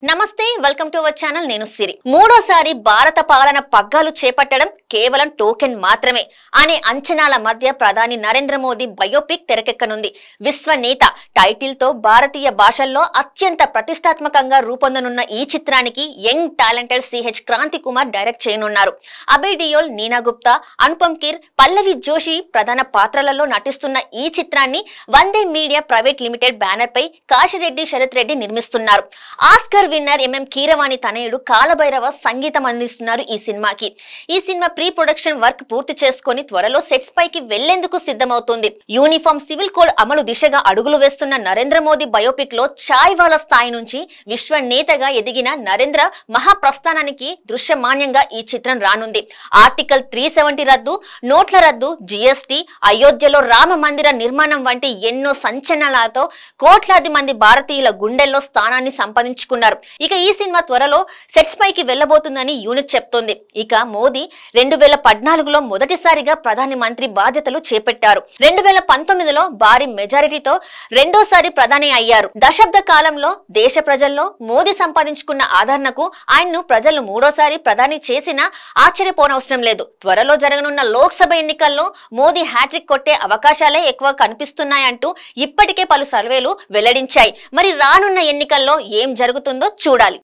నమస్తే welcome to our channel నేను సిరి మూడోసారి భారత పాలన పగ్గాలు చేపట్టడం కేవలం టోకెన్ మాత్రమే అనే అంచనాల మధ్య ప్రధాని నరేంద్ర మోదీ బయోపిక్ తెరకెక్కనుంది విశ్వనేత టైటిల్ తో భారతీయ భాషల్లో అత్యంత ప్రతిష్టాత్మకంగా రూపొందనున్న ఈ చిత్రానికి young talented CH Kranthi Kumar direct చేయనున్నారు అభయ్ డియోల్ నీనా గుప్తా అనుపమ్ ఖేర్ పల్లవి జోషి ప్రధాన పాత్రలలో నటిస్తున్న ఈ చిత్రాన్ని వందే మీడియా ప్రైవేట్ లిమిటెడ్ బ్యానర్ పై కాశిరెడ్డి శరత్ రెడ్డి నిర్మిస్తున్నారు ఆస్కర్ విన్నర్ ఎంఎం కీరవాణి తనయుడు కాలభైరవ సంగీతం అందిస్తున్నారు ఈ సినిమాకి ఈ సినిమా ప్రీ ప్రొడక్షన్ వర్క్ పూర్తి చేసుకొని త్వరలో సెట్స్ పైకి వెళ్లేందుకు సిద్ధమవుతుంది యూనిఫామ్ సివిల్ కోడ్ అమలు దిశగా అడుగులు వేస్తున్న నరేంద్ర మోదీ బయోపిక్ లో చాయ్ వాలా స్థాయి నుంచి విశ్వ నేతగా ఎదిగిన నరేంద్ర మహాప్రస్థానానికి దృశ్యమాన్యంగా ఈ చిత్రం రానుంది ఆర్టికల్ 370 రద్దు నోట్ల రద్దు జిఎస్టి అయోధ్యలో రామ మందిర నిర్మాణం వంటి ఎన్నో సంచలనాలతో కోట్లాది మంది భారతీయుల గుండెల్లో స్థానాన్ని సంపాదించుకున్నారు ఇక ఈ సినిమా త్వరలో సెట్స్ పైకి వెళ్లబోతుందని యూనిట్ చెప్తోంది ఇక మోదీ 2014లో మొదటిసారిగా ప్రధాని మంత్రి బాధ్యతలు చేపట్టారు 2019లో భారీ మెజారిటీతో రెండోసారి ప్రధాని అయ్యారు దశాబ్ద కాలంలో దేశ ప్రజల్లో మోదీ సంపాదించుకున్న ఆదరణకు ఆయన్ను ప్రజలు మూడోసారి ప్రధాని చేసినా ఆశ్చర్యపోనవసరం లేదు త్వరలో జరగనున్న లోక్సభ ఎన్నికల్లో మోదీ హ్యాట్రిక్ కొట్టే అవకాశాలే ఎక్కువ కనిపిస్తున్నాయంటూ ఇప్పటికే పలు సర్వేలు వెల్లడించాయి మరి రానున్న ఎన్నికల్లో ఏం జరుగుతుందో చూడాలి